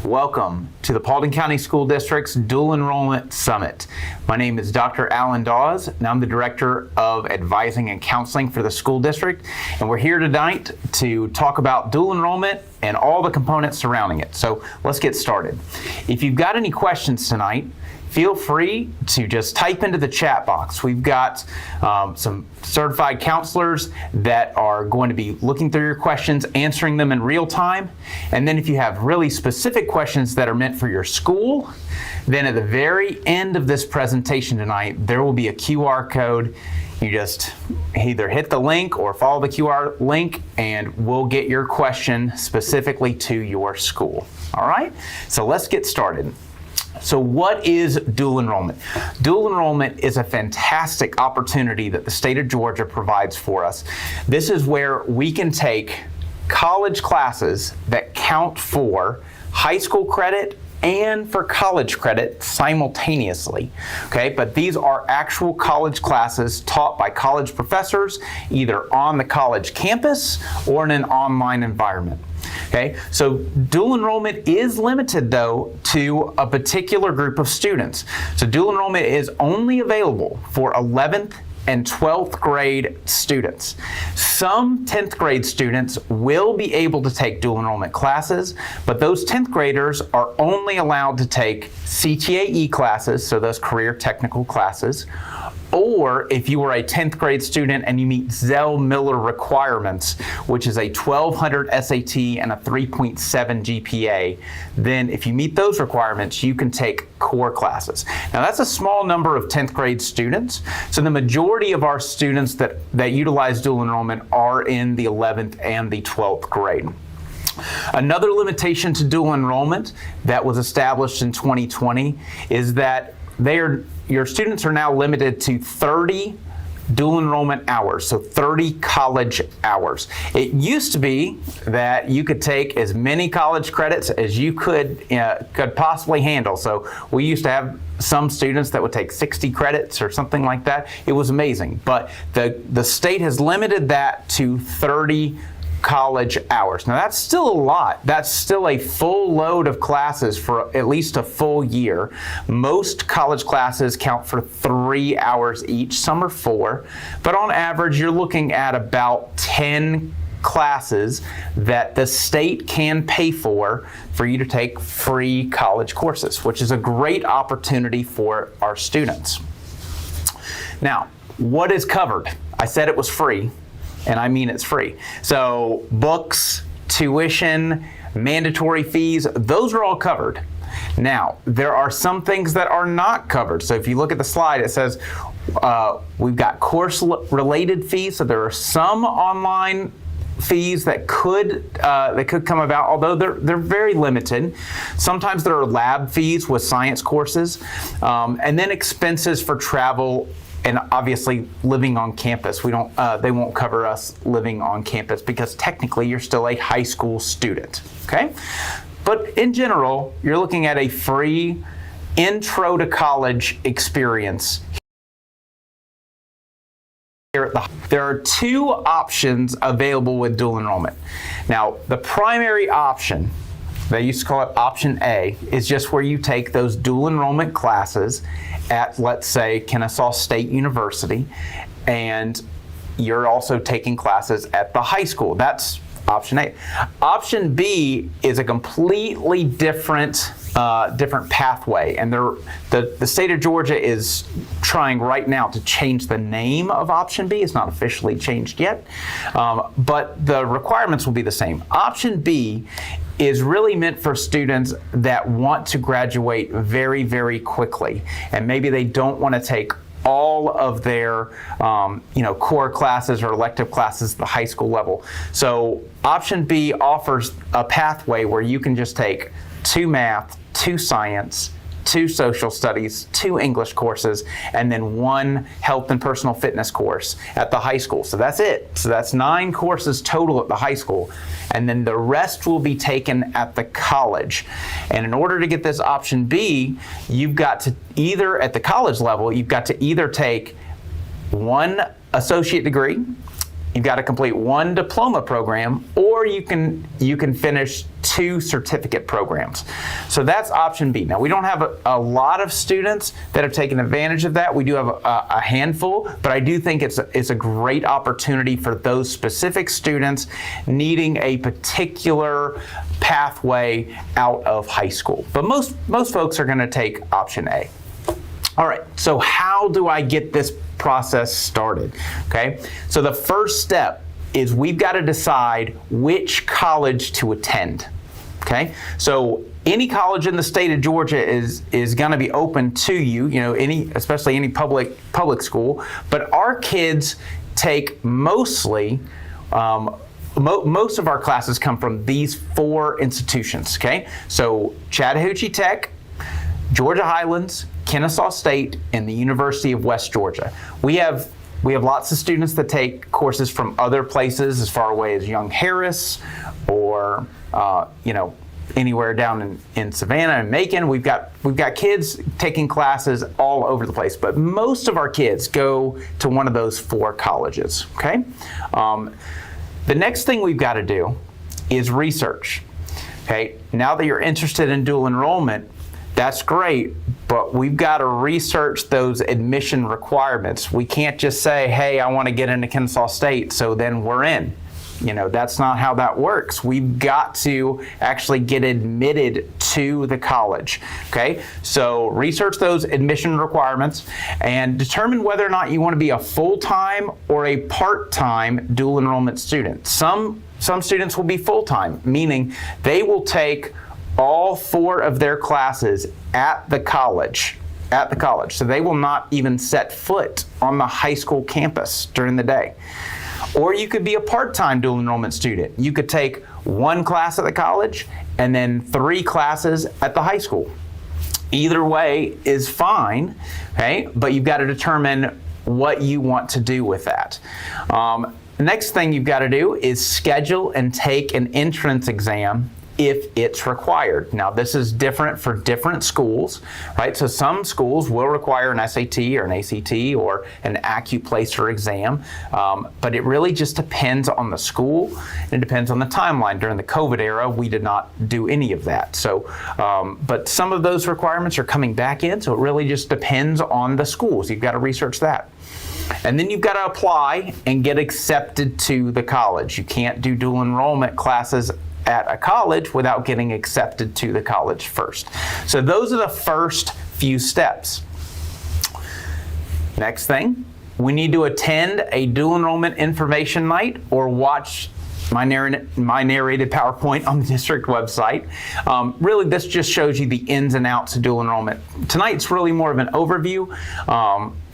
Welcome to the Paulding County School District's Dual Enrollment Summit. My name is Dr. Alan Daws, and I'm the Director of Advising and Counseling for the school district. And we're here tonight to talk about dual enrollment and all the components surrounding it. So let's get started. If you've got any questions tonight, feel free to just type into the chat box. We've got some certified counselors that are going to be looking through your questions, answering them in real time. And then if you have really specific questions that are meant for your school, then at the very end of this presentation tonight, there will be a QR code. You just either hit the link or follow the QR link and we'll get your question specifically to your school. All right, so let's get started. So what is dual enrollment? Dual enrollment is a fantastic opportunity that the state of Georgia provides for us. This is where we can take college classes that count for high school credit and for college credit simultaneously, okay? But these are actual college classes taught by college professors, either on the college campus or in an online environment. Okay, so dual enrollment is limited though to a particular group of students. So dual enrollment is only available for 11th and 12th grade students. Some 10th grade students will be able to take dual enrollment classes, but those 10th graders are only allowed to take CTAE classes, so those career technical classes, or if you were a 10th grade student and you meet Zell-Miller requirements, which is a 1200 SAT and a 3.7 GPA, then if you meet those requirements, you can take core classes. Now that's a small number of 10th grade students, so the majority of our students that utilize dual enrollment are in the 11th and the 12th grade. Another limitation to dual enrollment that was established in 2020 is that your students are now limited to 30 dual enrollment hours, so 30 college hours. It used to be that you could take as many college credits as you could possibly handle. So we used to have some students that would take 60 credits or something like that. It was amazing, but the state has limited that to 30 college hours. Now that's still a lot. That's still a full load of classes for at least a full year. Most college classes count for 3 hours each, some are 4, but on average you're looking at about 10 classes that the state can pay for you to take free college courses, which is a great opportunity for our students. Now, what is covered? I said it was free. And I mean it's free. So books, tuition, mandatory fees, those are all covered. Now, there are some things that are not covered. So if you look at the slide, it says we've got course-related fees. So there are some online fees that could come about, although they're very limited. Sometimes there are lab fees with science courses, and then expenses for travel. And obviously living on campus, they won't cover us living on campus because technically you're still a high school student, okay? But in general, you're looking at a free intro to college experience. There are 2 options available with dual enrollment. Now, the primary option, they used to call it option A, is just where you take those dual enrollment classes at, let's say, Kennesaw State University, and you're also taking classes at the high school. That's option A. Option B is a completely different pathway, and the state of Georgia is trying right now to change the name of option B. It's not officially changed yet, but the requirements will be the same. Option B is really meant for students that want to graduate very, very quickly, and maybe they don't want to take all of their core classes or elective classes at the high school level. So option B offers a pathway where you can just take 2 math, 2 science, 2 social studies, 2 English courses, and then 1 health and personal fitness course at the high school. So that's it. So that's 9 courses total at the high school. And then the rest will be taken at the college. And in order to get this option B, you've got to either, at the college level, you've got to either take 1 associate degree you've got to complete one diploma program, or you can finish 2 certificate programs. So that's option B. Now, we don't have a lot of students that have taken advantage of that. We do have a handful, but I do think it's a great opportunity for those specific students needing a particular pathway out of high school. But most folks are going to take option A. All right, so how do I get this process started? Okay, so the first step is we've got to decide which college to attend. Okay, so any college in the state of Georgia is going to be open to you, especially any public school, but our kids take mostly most of our classes come from these 4 institutions. Okay, so Chattahoochee Tech, Georgia Highlands, Kennesaw State, and the University of West Georgia. We have lots of students that take courses from other places as far away as Young Harris or anywhere down in Savannah and Macon. We've got kids taking classes all over the place, but most of our kids go to one of those 4 colleges. Okay. The next thing we've got to do is research. Okay. Now that you're interested in dual enrollment, that's great, but we've got to research those admission requirements. We can't just say, hey, I want to get into Kennesaw State, so then we're in. That's not how that works. We've got to actually get admitted to the college. Okay, so research those admission requirements and determine whether or not you want to be a full-time or a part-time dual enrollment student. Some students will be full-time, meaning they will take all 4 of their classes at the college. So they will not even set foot on the high school campus during the day. Or you could be a part-time dual enrollment student. You could take 1 class at the college and then 3 classes at the high school. Either way is fine, okay? But you've got to determine what you want to do with that. The next thing you've got to do is schedule and take an entrance exam if it's required. Now, this is different for different schools, right? So some schools will require an SAT or an ACT or an AccuPlacer exam, but it really just depends on the school, and it depends on the timeline. During the COVID era, we did not do any of that. So, but some of those requirements are coming back in, so it really just depends on the schools. You've got to research that. And then you've got to apply and get accepted to the college. You can't do dual enrollment classes at a college without getting accepted to the college first. So those are the first few steps. Next thing, we need to attend a dual enrollment information night or watch my narrated PowerPoint on the district website. Really, this just shows you the ins and outs of dual enrollment. Tonight's really more of an overview,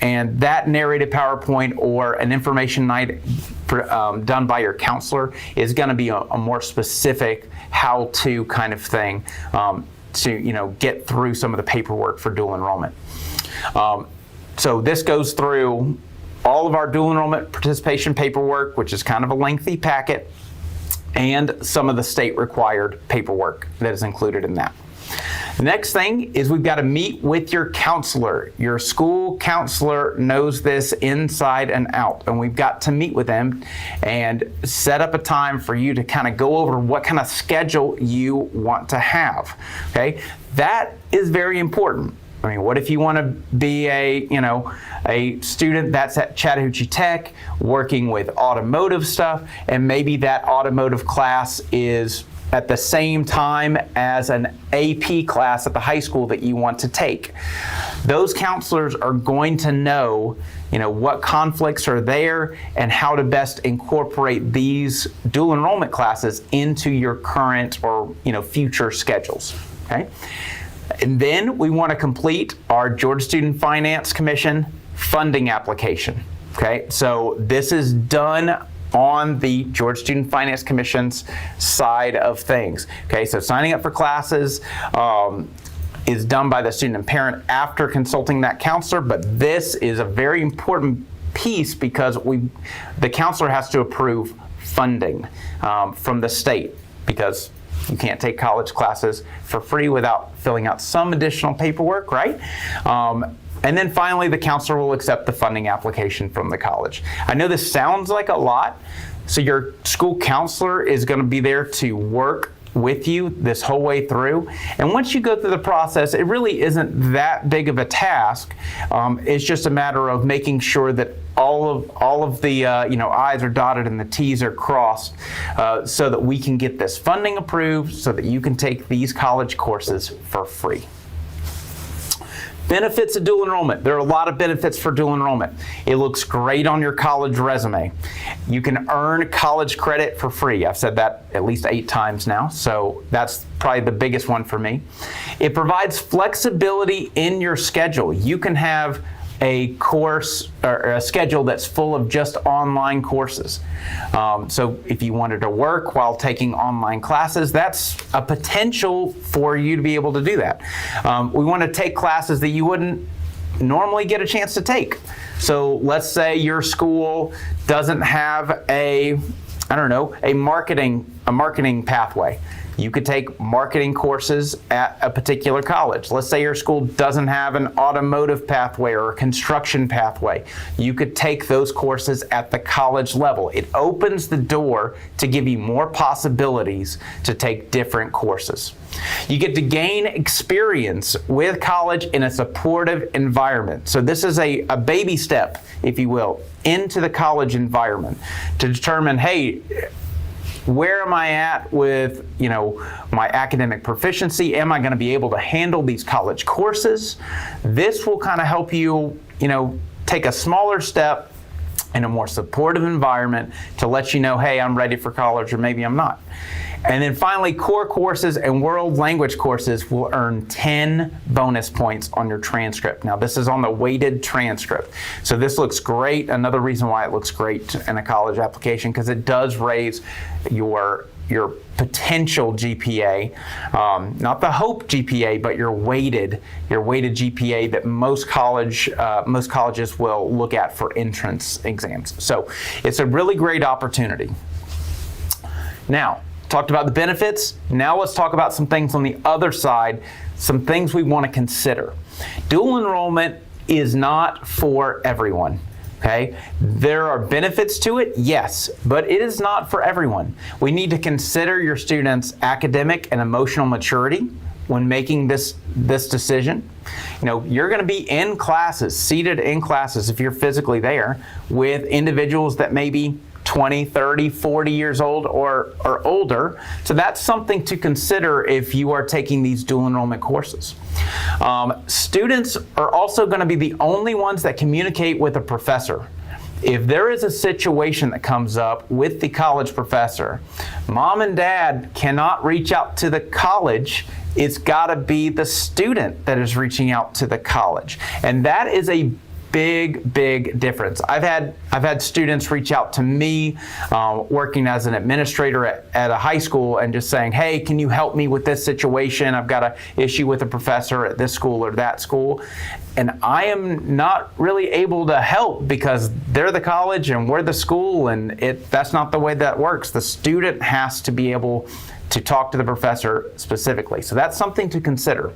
and that narrated PowerPoint or an information night done by your counselor is going to be a more specific how-to kind of thing to get through some of the paperwork for dual enrollment. So this goes through all of our dual enrollment participation paperwork, which is kind of a lengthy packet, and some of the state required paperwork that is included in that. The next thing is we've got to meet with your counselor. Your school counselor knows this inside and out, and we've got to meet with them and set up a time for you to kind of go over what kind of schedule you want to have. Okay, that is very important. I mean, what if you want to be a student that's at Chattahoochee Tech working with automotive stuff, and maybe that automotive class is at the same time as an AP class at the high school that you want to take. Those counselors are going to know, what conflicts are there and how to best incorporate these dual enrollment classes into your current or, future schedules, okay? And then we want to complete our Georgia Student Finance Commission funding application. Okay, so this is done on the Georgia Student Finance Commission's side of things. Okay, so signing up for classes is done by the student and parent after consulting that counselor, but this is a very important piece because the counselor has to approve funding from the state, because you can't take college classes for free without filling out some additional paperwork, right? And then finally, the counselor will accept the funding application from the college. I know this sounds like a lot, so your school counselor is going to be there to work with you this whole way through. And once you go through the process, it really isn't that big of a task. It's just a matter of making sure that all of the I's are dotted and the T's are crossed, so that we can get this funding approved so that you can take these college courses for free. Benefits of dual enrollment. There are a lot of benefits for dual enrollment. It looks great on your college resume. You can earn college credit for free. I've said that at least 8 times now, so that's probably the biggest one for me. It provides flexibility in your schedule. You can have a course or a schedule that's full of just online courses. So if you wanted to work while taking online classes, that's a potential for you to be able to do that. We want to take classes that you wouldn't normally get a chance to take. So let's say your school doesn't have a marketing pathway. You could take marketing courses at a particular college. Let's say your school doesn't have an automotive pathway or a construction pathway. You could take those courses at the college level. It opens the door to give you more possibilities to take different courses. You get to gain experience with college in a supportive environment. So this is a baby step, if you will, into the college environment to determine, hey, where am I at with, my academic proficiency? Am I going to be able to handle these college courses? This will kind of help you, take a smaller step in a more supportive environment to let you know, hey, I'm ready for college, or maybe I'm not. And then finally, core courses and world language courses will earn 10 bonus points on your transcript. Now, this is on the weighted transcript. So this looks great. Another reason why it looks great in a college application, because it does raise your potential GPA, not the hope GPA, but your weighted GPA that most colleges will look at for entrance exams. So it's a really great opportunity. Now, talked about the benefits. Now let's talk about some things on the other side, some things we want to consider. Dual enrollment is not for everyone. Okay? There are benefits to it, yes, but it is not for everyone. We need to consider your students' academic and emotional maturity when making this decision. You're going to be in classes, seated in classes if you're physically there, with individuals that may be 20, 30, 40 years old or older. So that's something to consider if you are taking these dual enrollment courses. Students are also going to be the only ones that communicate with a professor. If there is a situation that comes up with the college professor, mom and dad cannot reach out to the college. It's got to be the student that is reaching out to the college. And that is a big difference. I've had students reach out to me working as an administrator at a high school and just saying, hey, can you help me with this situation? I've got an issue with a professor at this school or that school. And I am not really able to help because they're the college and we're the school, and that's not the way that works. The student has to be able to talk to the professor specifically. So that's something to consider.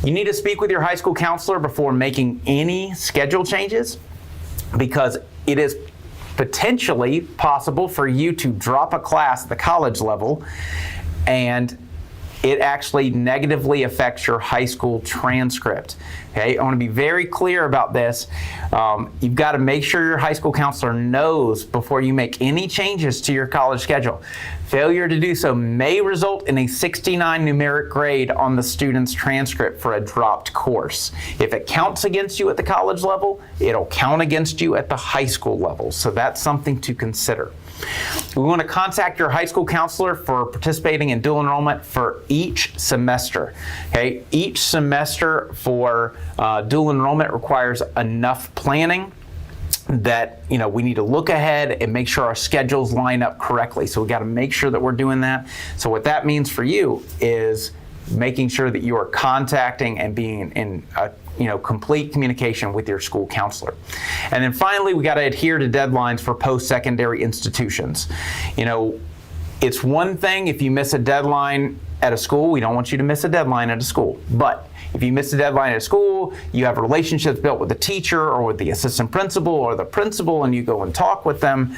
You need to speak with your high school counselor before making any schedule changes, because it is potentially possible for you to drop a class at the college level and it actually negatively affects your high school transcript. Okay, I want to be very clear about this. You've got to make sure your high school counselor knows before you make any changes to your college schedule. Failure to do so may result in a 69 numeric grade on the student's transcript for a dropped course. If it counts against you at the college level, it'll count against you at the high school level. So that's something to consider. We want to contact your high school counselor for participating in dual enrollment for each semester. Okay, each semester for dual enrollment requires enough planning that we need to look ahead and make sure our schedules line up correctly. So we got to make sure that we're doing that. So what that means for you is making sure that you are contacting and being in complete communication with your school counselor. And then finally, we got to adhere to deadlines for post-secondary institutions. It's one thing if you miss a deadline at a school. We don't want you to miss a deadline at a school. But if you miss a deadline at school, you have relationships built with the teacher or with the assistant principal or the principal, and you go and talk with them,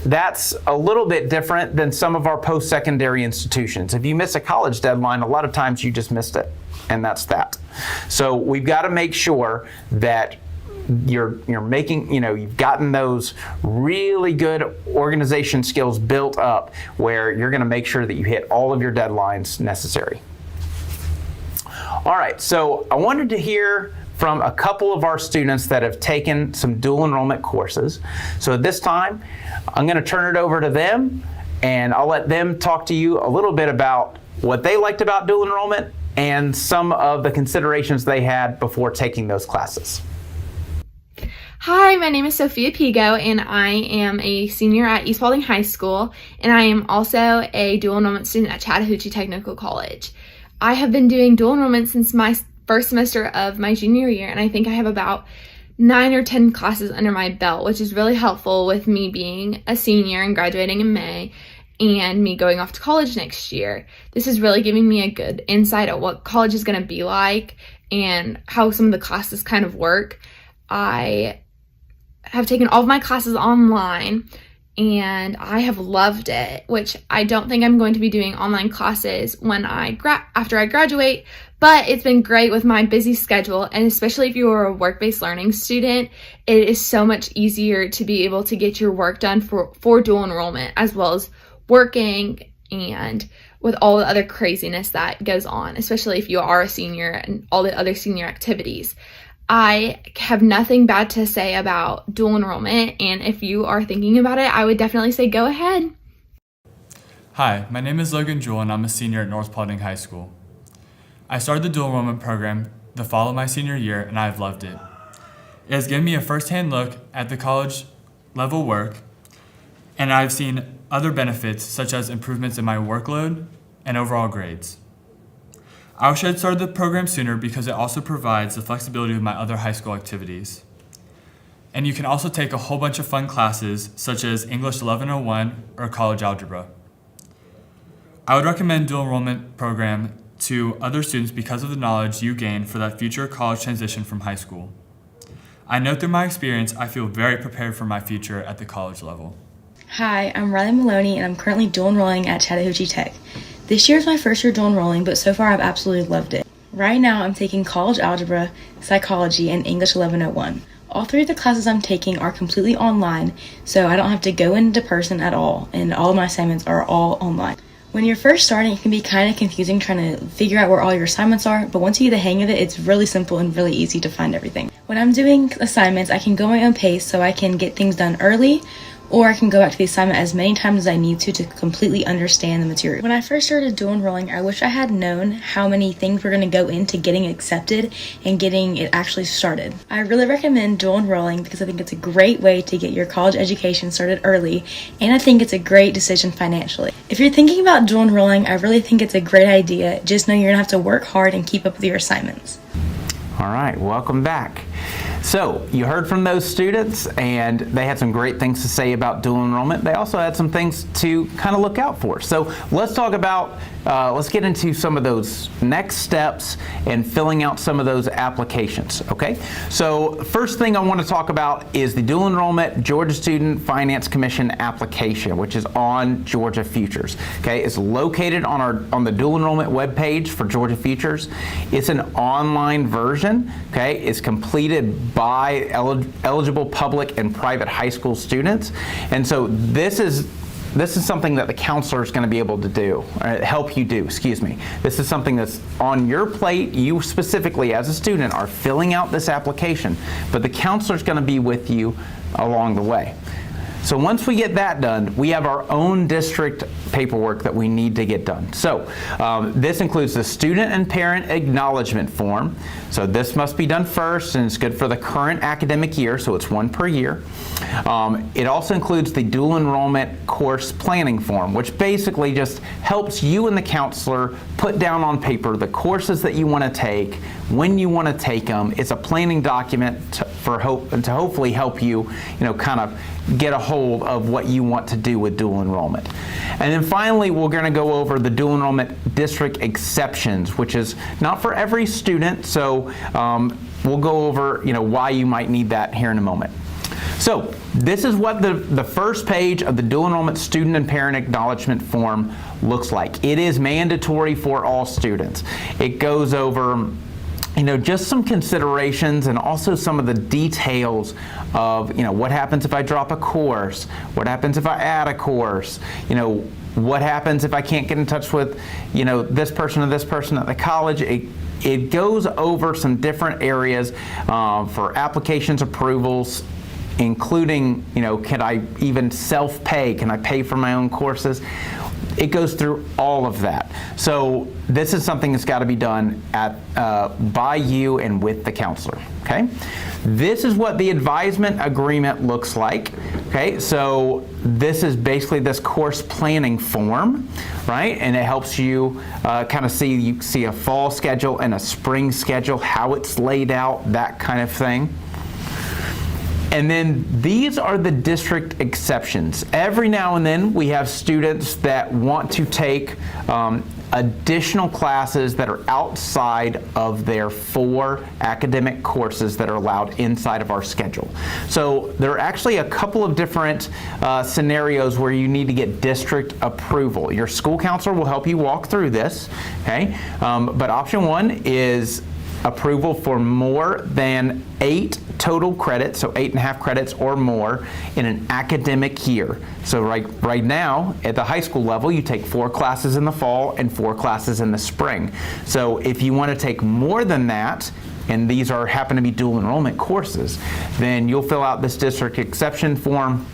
that's a little bit different than some of our post-secondary institutions. If you miss a college deadline, a lot of times you just missed it, and that's that. So we've got to make sure that you're making, you've gotten those really good organization skills built up where you're going to make sure that you hit all of your deadlines necessary. All right, so I wanted to hear from a couple of our students that have taken some dual enrollment courses. So at this time, I'm going to turn it over to them, and I'll let them talk to you a little bit about what they liked about dual enrollment and some of the considerations they had before taking those classes. Hi, my name is Sophia Pigo, and I am a senior at East Paulding High School, and I am also a dual enrollment student at Chattahoochee Technical College. I have been doing dual enrollment since my first semester of my junior year, and I think I have about 9 or 10 classes under my belt, which is really helpful with me being a senior and graduating in May and me going off to college next year. This is really giving me a good insight at what college is going to be like and how some of the classes kind of work. I have taken all of my classes online, and I have loved it, which I don't think I'm going to be doing online classes when after I graduate, but it's been great with my busy schedule, and especially if you're a work-based learning student, it is so much easier to be able to get your work done for dual enrollment, as well as working and with all the other craziness that goes on, especially if you are a senior and all the other senior activities. I have nothing bad to say about dual enrollment, and if you are thinking about it, I would definitely say go ahead. Hi, my name is Logan Jewell, and I'm a senior at North Paulding High School. I started the dual enrollment program the fall of my senior year, and I've loved it. It has given me a first-hand look at the college level work, and I've seen other benefits such as improvements in my workload and overall grades. I wish I had started the program sooner because it also provides the flexibility of my other high school activities. And you can also take a whole bunch of fun classes such as English 1101 or college algebra. I would recommend dual enrollment program to other students because of the knowledge you gain for that future college transition from high school. I know through my experience, I feel very prepared for my future at the college level. Hi, I'm Riley Maloney, and I'm currently dual enrolling at Chattahoochee Tech. This year is my first year dual enrolling, but so far I've absolutely loved it. Right now I'm taking college algebra, psychology, and English 1101. All 3 of the classes I'm taking are completely online, so I don't have to go into person at all, and all of my assignments are all online. When you're first starting, it can be kind of confusing trying to figure out where all your assignments are, but once you get the hang of it, it's really simple and really easy to find everything. When I'm doing assignments, I can go my own pace so I can get things done early, or I can go back to the assignment as many times as I need to completely understand the material. When I first started dual enrolling, I wish I had known how many things were going to go into getting accepted and getting it actually started. I really recommend dual enrolling because I think it's a great way to get your college education started early, and I think it's a great decision financially. If you're thinking about dual enrolling, I really think it's a great idea. Just know you're going to have to work hard and keep up with your assignments. All right, welcome back. So you heard from those students, and they had some great things to say about dual enrollment. They also had some things to kind of look out for. So let's talk about, let's get into some of those next steps and filling out some of those applications, okay? So first thing I want to talk about is the Dual Enrollment Georgia Student Finance Commission application, which is on Georgia Futures, okay? It's located on the Dual Enrollment webpage for Georgia Futures. It's an online version, okay? It's completed by eligible public and private high school students. And so this is something that the counselor is going to be able to do, or help you do, excuse me. This is something that's on your plate. You specifically as a student are filling out this application, but the counselor is going to be with you along the way. So once we get that done, we have our own district paperwork that we need to get done. So this includes the student and parent acknowledgement form. So this must be done first, and it's good for the current academic year, so it's 1 per year. It also includes the dual enrollment course planning form, which basically just helps you and the counselor put down on paper the courses that you want to take, when you want to take them. It's a planning document to hopefully help you, kind of get a hold of what you want to do with dual enrollment. And then finally, we're going to go over the dual enrollment district exceptions, which is not for every student. So we'll go over, why you might need that here in a moment. So this is what the first page of the dual enrollment student and parent acknowledgement form looks like. It is mandatory for all students. It goes over just some considerations and also some of the details of, what happens if I drop a course, what happens if I add a course, what happens if I can't get in touch with, this person or this person at the college. It goes over some different areas for applications, approvals, including, can I even self-pay? Can I pay for my own courses? It goes through all of that. So this is something that's got to be done by you and with the counselor, okay? This is what the advisement agreement looks like, okay? So this is basically this course planning form, right? And it helps you kind of see a fall schedule and a spring schedule, how it's laid out, that kind of thing. And then these are the district exceptions. Every now and then we have students that want to take additional classes that are outside of their 4 academic courses that are allowed inside of our schedule. So there are actually a couple of different scenarios where you need to get district approval. Your school counselor will help you walk through this, okay? But option 1 is approval for more than 8 total credits, so 8.5 credits or more in an academic year. So right now at the high school level, you take 4 classes in the fall and 4 classes in the spring. So if you want to take more than that, and these happen to be dual enrollment courses, then you'll fill out this district exception form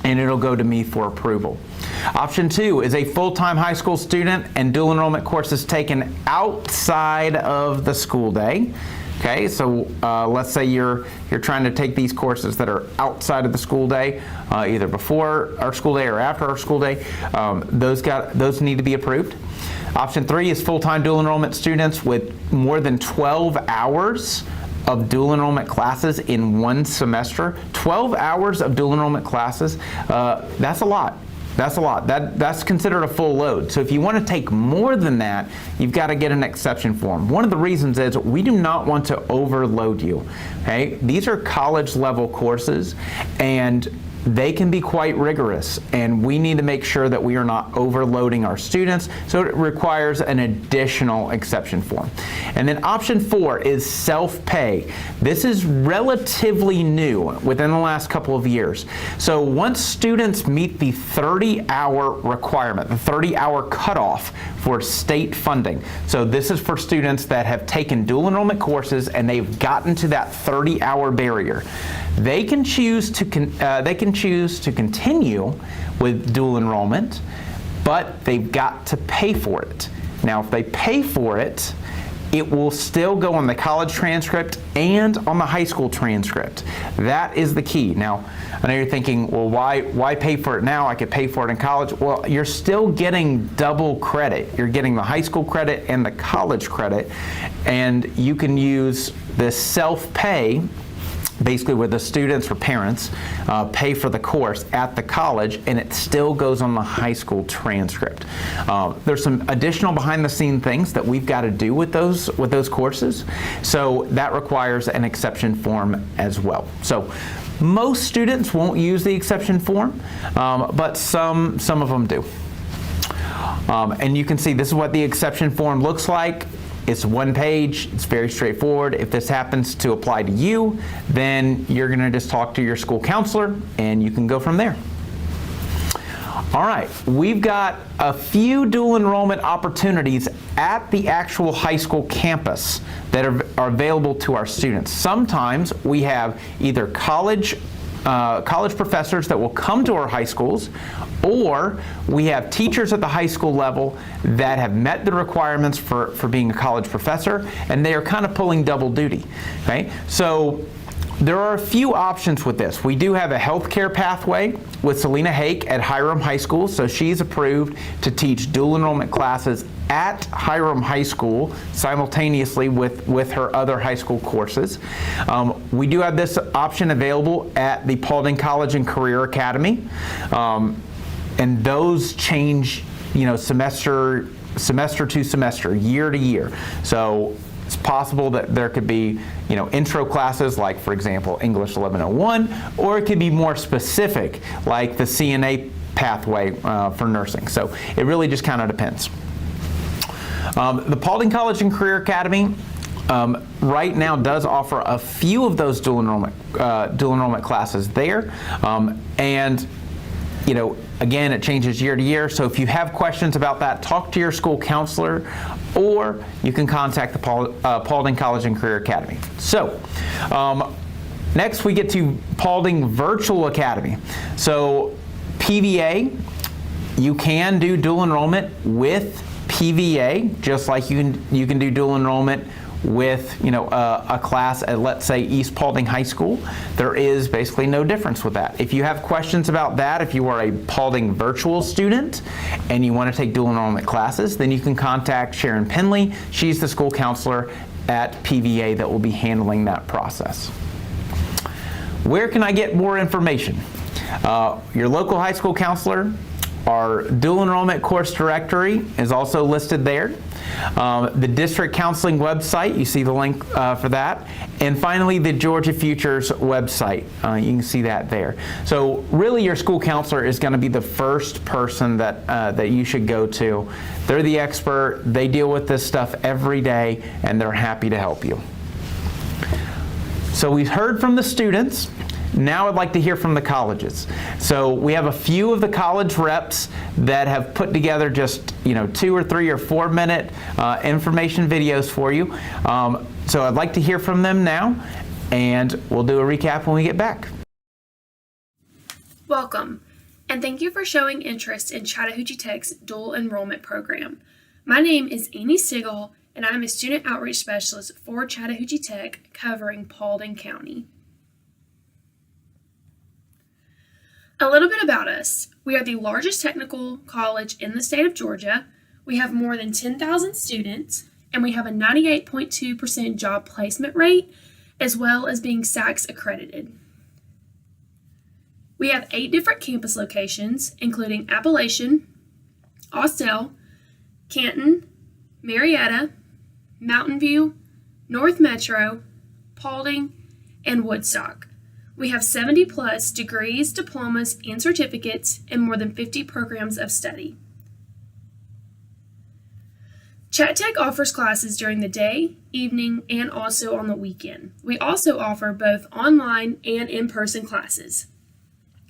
and it'll go to me for approval. Option 2 is a full-time high school student and dual enrollment courses taken outside of the school day. Okay, so let's say you're trying to take these courses that are outside of the school day, either before our school day or after our school day. Those need to be approved. Option 3 is full-time dual enrollment students with more than 12 hours of dual enrollment classes in one semester. 12 hours of dual enrollment classes, that's a lot. That's a lot. That's considered a full load. So if you want to take more than that, you've got to get an exception form. One of the reasons is we do not want to overload you. Okay? These are college level courses and they can be quite rigorous, and we need to make sure that we are not overloading our students, so it requires an additional exception form. And then option 4 is self-pay. This is relatively new within the last couple of years. So once students meet the 30-hour requirement, the 30-hour cutoff for state funding, so this is for students that have taken dual enrollment courses and they've gotten to that 30-hour barrier, they can choose to continue with dual enrollment, but they've got to pay for it. Now, if they pay for it, it will still go on the college transcript and on the high school transcript. That is the key. Now, I know you're thinking, well, why pay for it now? I could pay for it in college. Well, you're still getting double credit. You're getting the high school credit and the college credit, and you can use this self-pay, basically where the students or parents pay for the course at the college, and it still goes on the high school transcript. There's some additional behind-the-scene things that we've got to do with those courses, so that requires an exception form as well. So most students won't use the exception form, but some of them do. And you can see this is what the exception form looks like. It's one page, it's very straightforward. If this happens to apply to you, then you're gonna just talk to your school counselor and you can go from there. All right, we've got a few dual enrollment opportunities at the actual high school campus that are available to our students. Sometimes we have either college professors that will come to our high schools, or we have teachers at the high school level that have met the requirements for being a college professor, and they are kind of pulling double duty. Okay? So There are a few options with this. We do have a healthcare pathway with Selena Hake at Hiram High School, so she's approved to teach dual enrollment classes at Hiram High School simultaneously with her other high school courses. We do have this option available at the Paulding College and Career Academy, and those change, semester to semester, year to year. So it's possible that there could be, intro classes like, for example, English 1101, or it could be more specific like the CNA pathway for nursing. So it really just kind of depends. The Paulding College and Career Academy right now does offer a few of those dual enrollment classes there, and again, it changes year to year. So if you have questions about that, talk to your school counselor, or you can contact the Paulding College and Career Academy. So next we get to Paulding Virtual Academy. So PVA, you can do dual enrollment with PVA, just like you can do dual enrollment with a class at, let's say, East Paulding High School. There is basically no difference with that. If you have questions about that, if you are a Paulding virtual student and you want to take dual enrollment classes, then you can contact Sharon Penley. She's the school counselor at PVA that will be handling that process. Where can I get more information? Your local high school counselor. Our dual enrollment course directory is also listed there. The district counseling website, you see the link for that. And finally, the Georgia Futures website. You can see that there. So really, your school counselor is going to be the first person that you should go to. They're the expert. They deal with this stuff every day, and they're happy to help you. So we've heard from the students. Now I'd like to hear from the colleges. So we have a few of the college reps that have put together just 2 or 3 or 4 minute information videos for you. So I'd like to hear from them now, and we'll do a recap when we get back. Welcome, and thank you for showing interest in Chattahoochee Tech's dual enrollment program. My name is Amy Sigel, and I'm a student outreach specialist for Chattahoochee Tech covering Paulding County. A little bit about us. We are the largest technical college in the state of Georgia. We have more than 10,000 students, and we have a 98.2% job placement rate, as well as being SACS accredited. We have 8 different campus locations, including Appalachian, Austell, Canton, Marietta, Mountain View, North Metro, Paulding, and Woodstock. We have 70 plus degrees, diplomas, and certificates, and more than 50 programs of study. Chat Tech offers classes during the day, evening, and also on the weekend. We also offer both online and in-person classes.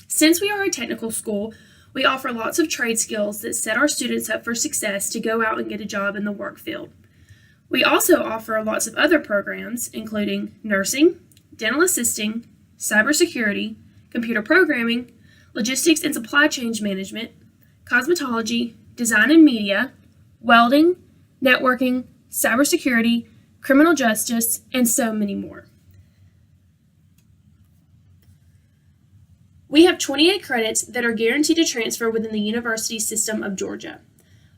Since we are a technical school, we offer lots of trade skills that set our students up for success to go out and get a job in the work field. We also offer lots of other programs, including nursing, dental assisting, cybersecurity, computer programming, logistics and supply chain management, cosmetology, design and media, welding, networking, cybersecurity, criminal justice, and so many more. We have 28 credits that are guaranteed to transfer within the university system of Georgia.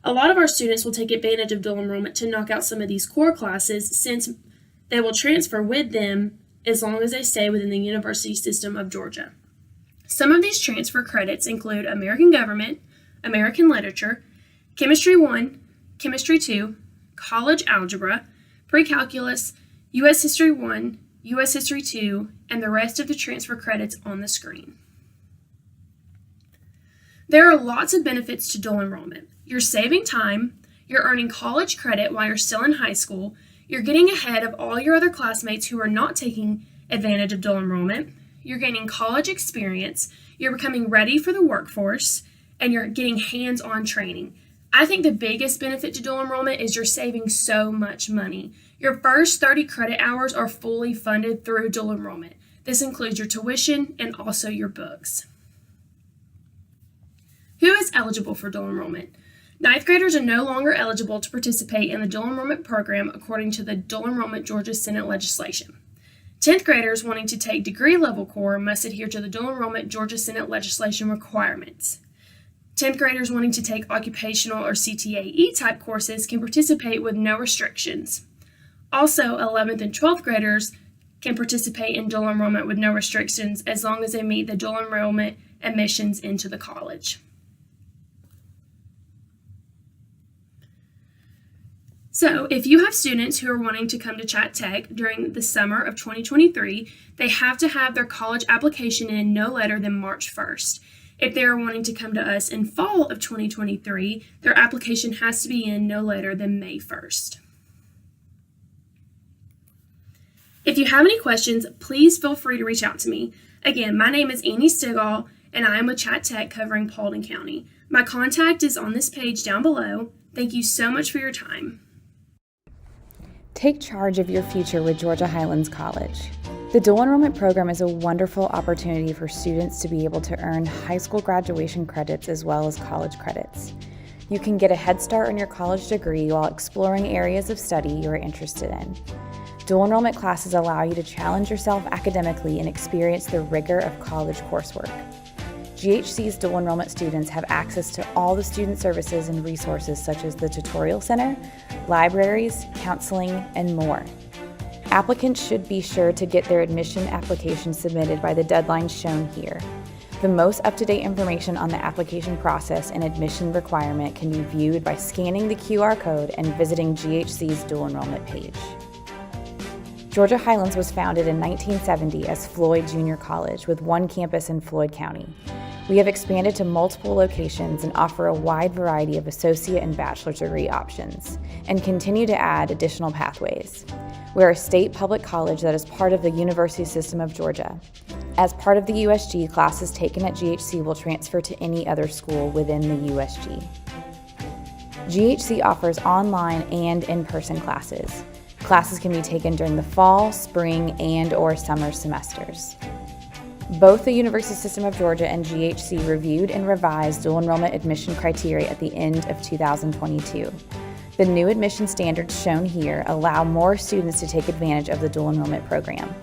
A lot of our students will take advantage of dual enrollment to knock out some of these core classes, since they will transfer with them as long as they stay within the university system of Georgia. Some of these transfer credits include American Government, American Literature, Chemistry 1, Chemistry 2, College Algebra, Pre-Calculus, U.S. History 1, U.S. History 2, and the rest of the transfer credits on the screen. There are lots of benefits to dual enrollment. You're saving time, you're earning college credit while you're still in high school, you're getting ahead of all your other classmates who are not taking advantage of dual enrollment, you're gaining college experience, you're becoming ready for the workforce, and you're getting hands-on training. I think the biggest benefit to dual enrollment is you're saving so much money. Your first 30 credit hours are fully funded through dual enrollment. This includes your tuition and also your books. Who is eligible for dual enrollment? 9th graders are no longer eligible to participate in the dual enrollment program according to the Dual Enrollment Georgia Senate legislation. 10th graders wanting to take degree level core must adhere to the Dual Enrollment Georgia Senate legislation requirements. 10th graders wanting to take occupational or CTAE type courses can participate with no restrictions. Also, 11th and 12th graders can participate in dual enrollment with no restrictions as long as they meet the dual enrollment admissions into the college. So, if you have students who are wanting to come to Chat Tech during the summer of 2023, they have to have their college application in no later than March 1st. If they are wanting to come to us in fall of 2023, their application has to be in no later than May 1st. If you have any questions, please feel free to reach out to me. Again, my name is Annie Stigall, and I am with Chat Tech covering Paulding County. My contact is on this page down below. Thank you so much for your time. Take charge of your future with Georgia Highlands College. The Dual Enrollment program is a wonderful opportunity for students to be able to earn high school graduation credits as well as college credits. You can get a head start on your college degree while exploring areas of study you are interested in. Dual enrollment classes allow you to challenge yourself academically and experience the rigor of college coursework. GHC's dual enrollment students have access to all the student services and resources such as the Tutorial Center, libraries, counseling, and more. Applicants should be sure to get their admission application submitted by the deadline shown here. The most up-to-date information on the application process and admission requirement can be viewed by scanning the QR code and visiting GHC's dual enrollment page. Georgia Highlands was founded in 1970 as Floyd Junior College with one campus in Floyd County. We have expanded to multiple locations and offer a wide variety of associate and bachelor's degree options, and continue to add additional pathways. We are a state public college that is part of the University System of Georgia. As part of the USG, classes taken at GHC will transfer to any other school within the USG. GHC offers online and in-person classes. Classes can be taken during the fall, spring, and/or summer semesters. Both the University System of Georgia and GHC reviewed and revised dual enrollment admission criteria at the end of 2022. The new admission standards shown here allow more students to take advantage of the dual enrollment program.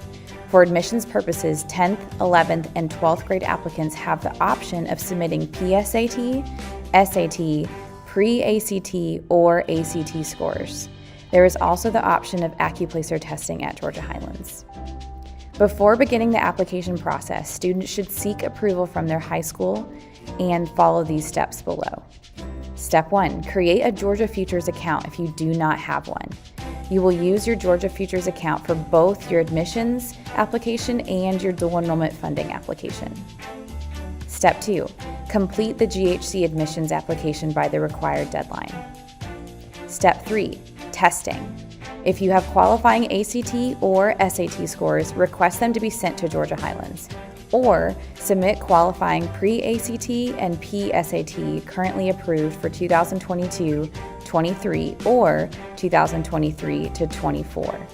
For admissions purposes, 10th, 11th, and 12th grade applicants have the option of submitting PSAT, SAT, pre-ACT, or ACT scores. There is also the option of AccuPlacer testing at Georgia Highlands. Before beginning the application process, students should seek approval from their high school and follow these steps below. Step 1, create a Georgia Futures account if you do not have one. You will use your Georgia Futures account for both your admissions application and your dual enrollment funding application. Step 2, complete the GHC admissions application by the required deadline. Step 3, testing. If you have qualifying ACT or SAT scores, request them to be sent to Georgia Highlands, or submit qualifying pre-ACT and PSAT currently approved for 2022-23 or 2023-24.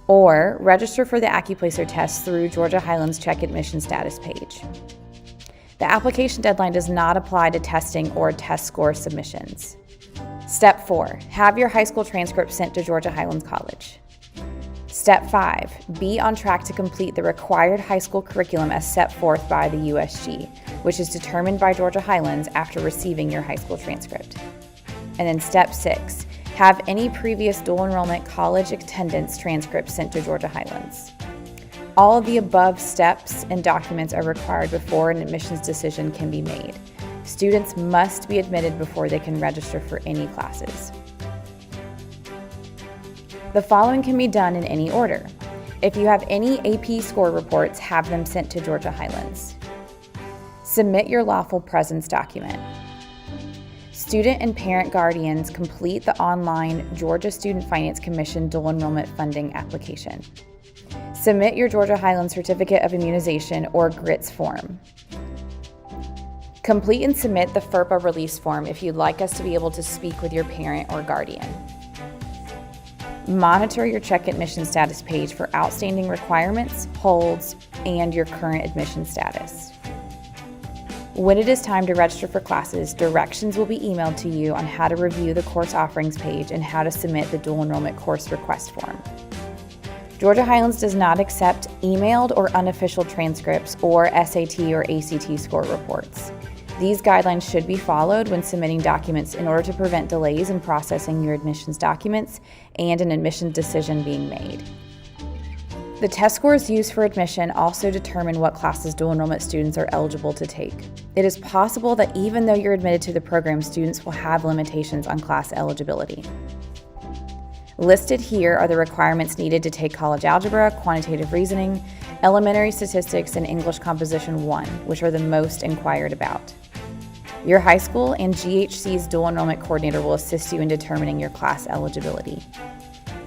Or register for the AccuPlacer test through Georgia Highlands Check Admission Status page. The application deadline does not apply to testing or test score submissions. Step 4, have your high school transcript sent to Georgia Highlands College. Step 5, be on track to complete the required high school curriculum as set forth by the USG, which is determined by Georgia Highlands after receiving your high school transcript. And then step 6, have any previous dual enrollment college attendance transcripts sent to Georgia Highlands. All of the above steps and documents are required before an admissions decision can be made. Students must be admitted before they can register for any classes. The following can be done in any order. If you have any AP score reports, have them sent to Georgia Highlands. Submit your lawful presence document. Student and parent guardians complete the online Georgia Student Finance Commission dual enrollment funding application. Submit your Georgia Highlands Certificate of Immunization or GRITS form. Complete and submit the FERPA release form if you'd like us to be able to speak with your parent or guardian. Monitor your check admission status page for outstanding requirements, holds, and your current admission status. When it is time to register for classes, directions will be emailed to you on how to review the course offerings page and how to submit the dual enrollment course request form. Georgia Highlands does not accept emailed or unofficial transcripts or SAT or ACT score reports. These guidelines should be followed when submitting documents in order to prevent delays in processing your admissions documents and an admissions decision being made. The test scores used for admission also determine what classes dual enrollment students are eligible to take. It is possible that even though you're admitted to the program, students will have limitations on class eligibility. Listed here are the requirements needed to take college algebra, quantitative reasoning, elementary statistics, and English Composition 1, which are the most inquired about. Your high school and GHC's dual enrollment coordinator will assist you in determining your class eligibility.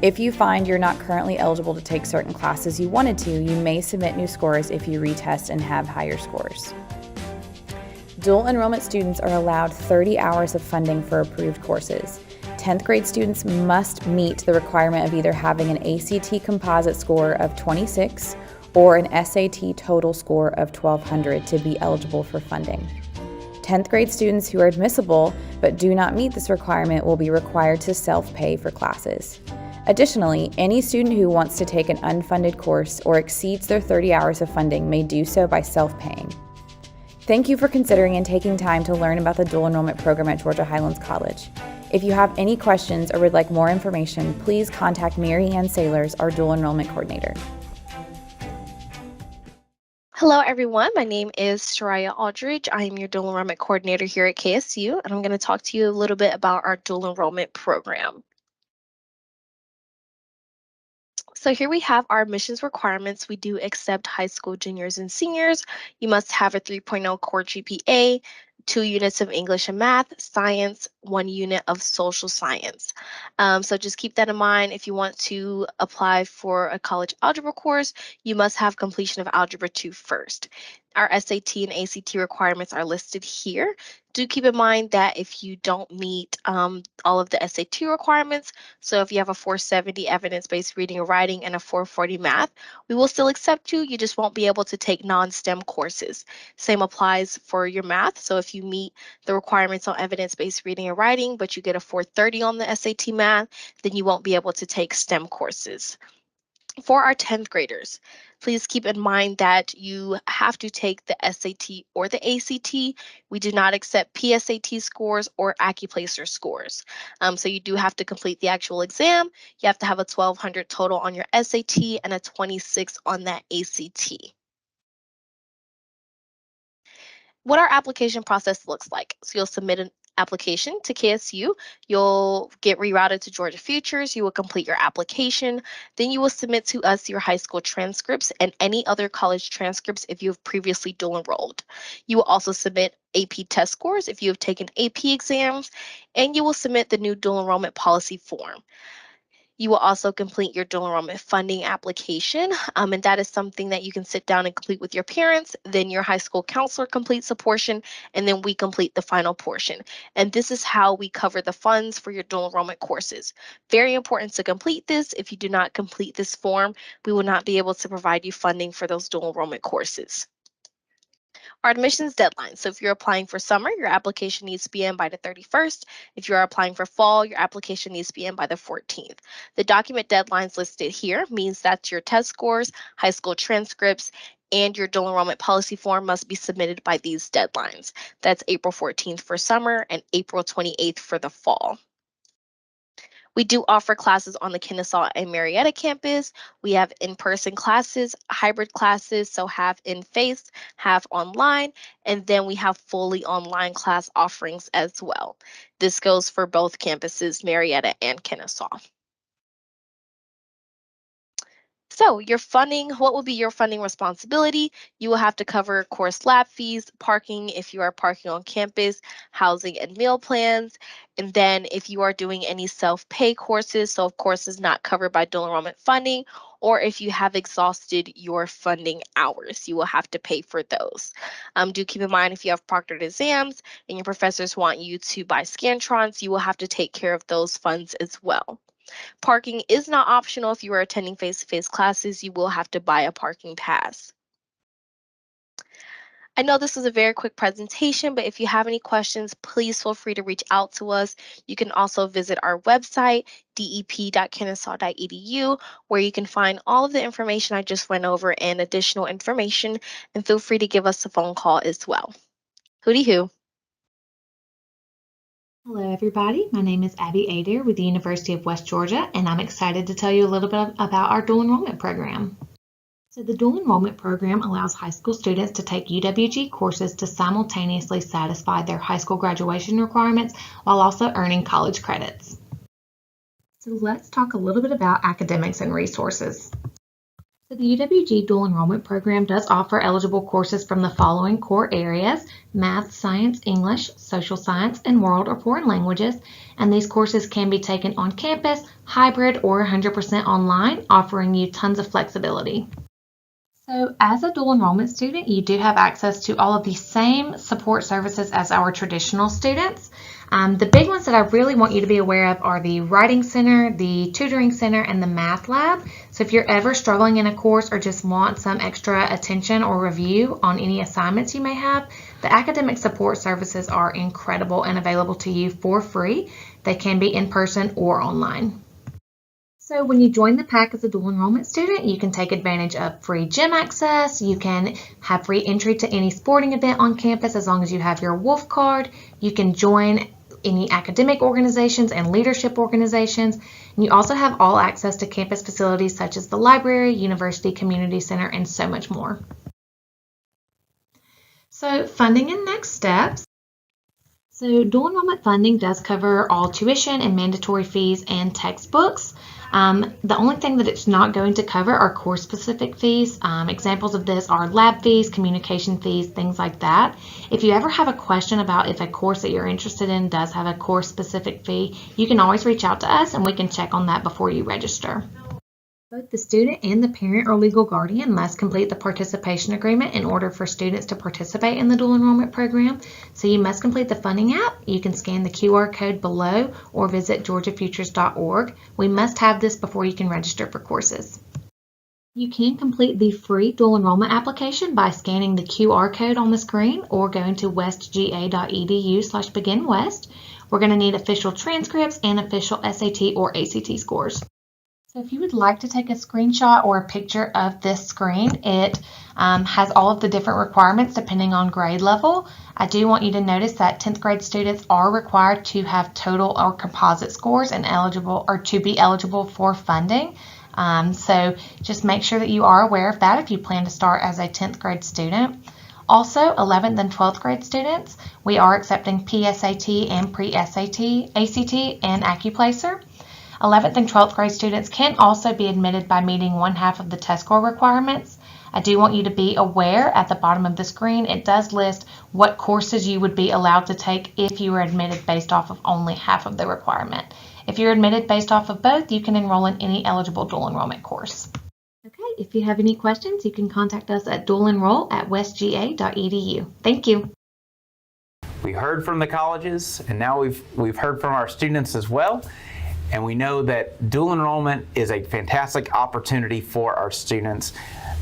If you find you're not currently eligible to take certain classes you wanted to, you may submit new scores if you retest and have higher scores. Dual enrollment students are allowed 30 hours of funding for approved courses. 10th grade students must meet the requirement of either having an ACT composite score of 26 or an SAT total score of 1200 to be eligible for funding. 10th grade students who are admissible but do not meet this requirement will be required to self-pay for classes. Additionally, any student who wants to take an unfunded course or exceeds their 30 hours of funding may do so by self-paying. Thank you for considering and taking time to learn about the dual enrollment program at Georgia Highlands College. If you have any questions or would like more information, please contact Mary Ann Sailors, our dual enrollment coordinator. Hello, everyone. My name is Shariah Aldridge. I am your dual enrollment coordinator here at KSU, and I'm going to talk to you a little bit about our dual enrollment program. So here we have our admissions requirements. We do accept high school juniors and seniors. You must have a 3.0 core GPA, 2 units of English and math, science, 1 unit of social science. So just keep that in mind. If you want to apply for a college algebra course, you must have completion of Algebra 2 first. Our SAT and ACT requirements are listed here. Do keep in mind that if you don't meet all of the SAT requirements, so if you have a 470 evidence-based reading and writing and a 440 math, we will still accept you. You just won't be able to take non-STEM courses. Same applies for your math. So if you meet the requirements on evidence-based reading and writing, but you get a 430 on the SAT math, then you won't be able to take STEM courses. For our 10th graders, please keep in mind that you have to take the SAT or the ACT. We do not accept PSAT scores or AccuPlacer scores. So you do have to complete the actual exam. You have to have a 1200 total on your SAT and a 26 on that ACT. What our application process looks like. So you'll submit an application to KSU, you'll get rerouted to Georgia Futures, you will complete your application, then you will submit to us your high school transcripts and any other college transcripts if you have previously dual enrolled. You will also submit AP test scores if you have taken AP exams, and you will submit the new dual enrollment policy form. You will also complete your dual enrollment funding application, and that is something that you can sit down and complete with your parents. Then your high school counselor completes a portion, and then we complete the final portion. And this is how we cover the funds for your dual enrollment courses. Very important to complete this. If you do not complete this form, we will not be able to provide you funding for those dual enrollment courses. Our admissions deadline. So if you're applying for summer, your application needs to be in by the 31st. If you're applying for fall, your application needs to be in by the 14th. The document deadlines listed here means that your test scores, high school transcripts, and your dual enrollment policy form must be submitted by these deadlines. That's April 14th for summer and April 28th for the fall. We do offer classes on the Kennesaw and Marietta campus. We have in-person classes, hybrid classes, so half in-face, half online, and then we have fully online class offerings as well. This goes for both campuses, Marietta and Kennesaw. So your funding, what will be your funding responsibility? You will have to cover course lab fees, parking if you are parking on campus, housing and meal plans. And then if you are doing any self-pay courses, so of courses not covered by dual enrollment funding, or if you have exhausted your funding hours, you will have to pay for those. Do keep in mind if you have proctored exams and your professors want you to buy Scantrons, you will have to take care of those funds as well. Parking is not optional if you are attending face-to-face classes. You will have to buy a parking pass. I know this was a very quick presentation, but if you have any questions, please feel free to reach out to us. You can also visit our website, dep.kennesaw.edu, where you can find all of the information I just went over and additional information, and feel free to give us a phone call as well. Hooty hoo. Hello, everybody. My name is Abby Adair with the University of West Georgia, and I'm excited to tell you a little bit about our dual enrollment program. So the dual enrollment program allows high school students to take UWG courses to simultaneously satisfy their high school graduation requirements while also earning college credits. So let's talk a little bit about academics and resources. So the UWG Dual Enrollment Program does offer eligible courses from the following core areas: math, science, English, social science, and world or foreign languages. And these courses can be taken on campus, hybrid, or 100% online, offering you tons of flexibility. So as a dual enrollment student, you do have access to all of the same support services as our traditional students. The big ones that I really want you to be aware of are the Writing Center, the Tutoring Center, and the Math Lab. So if you're ever struggling in a course or just want some extra attention or review on any assignments you may have, the academic support services are incredible and available to you for free. They can be in person or online. So when you join the PAC as a dual enrollment student, you can take advantage of free gym access. You can have free entry to any sporting event on campus as long as you have your Wolf card. You can join any academic organizations and leadership organizations. And you also have all access to campus facilities such as the library, university community center, and so much more. So funding and next steps. So dual enrollment funding does cover all tuition and mandatory fees and textbooks. The only thing that it's not going to cover are course-specific fees. Examples of this are lab fees, communication fees, things like that. If you ever have a question about if a course that you're interested in does have a course-specific fee, you can always reach out to us and we can check on that before you register. Both the student and the parent or legal guardian must complete the participation agreement in order for students to participate in the dual enrollment program. So you must complete the funding app. You can scan the QR code below or visit georgiafutures.org. We must have this before you can register for courses. You can complete the free dual enrollment application by scanning the QR code on the screen or going to westga.edu/beginwest. We're going to need official transcripts and official SAT or ACT scores. So if you would like to take a screenshot or a picture of this screen, it has all of the different requirements depending on grade level. I do want you to notice that 10th grade students are required to have total or composite scores and to be eligible for funding. So just make sure that you are aware of that if you plan to start as a 10th grade student. Also, 11th and 12th grade students, we are accepting PSAT and pre-SAT, ACT, and AccuPlacer. 11th and 12th grade students can also be admitted by meeting 1/2 of the test score requirements. I do want you to be aware at the bottom of the screen, it does list what courses you would be allowed to take if you were admitted based off of only 1/2 of the requirement. If you're admitted based off of both, you can enroll in any eligible dual enrollment course. Okay, if you have any questions, you can contact us at dualenroll@westga.edu. Thank you. We heard from the colleges, and now we've heard from our students as well. And we know that dual enrollment is a fantastic opportunity for our students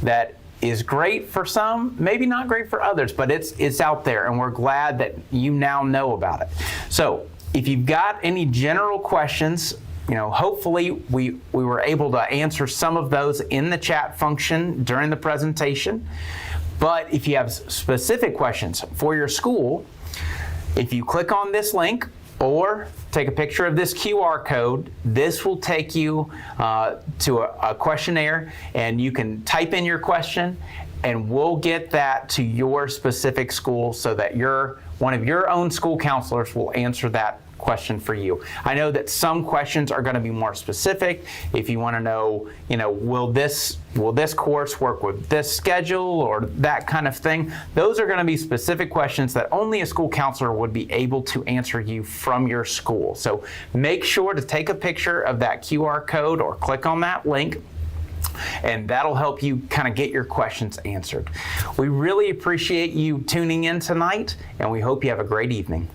that is great for some, maybe not great for others, but it's out there, and we're glad that you now know about it. So if you've got any general questions, hopefully we were able to answer some of those in the chat function during the presentation. But if you have specific questions for your school, if you click on this link, or take a picture of this QR code, this will take you to a questionnaire, and you can type in your question and we'll get that to your specific school so that one of your own school counselors will answer that question for you. I know that some questions are going to be more specific. If you want to know, will this course work with this schedule or that kind of thing, those are going to be specific questions that only a school counselor would be able to answer you from your school. So make sure to take a picture of that QR code or click on that link, and that'll help you kind of get your questions answered. We really appreciate you tuning in tonight, and we hope you have a great evening.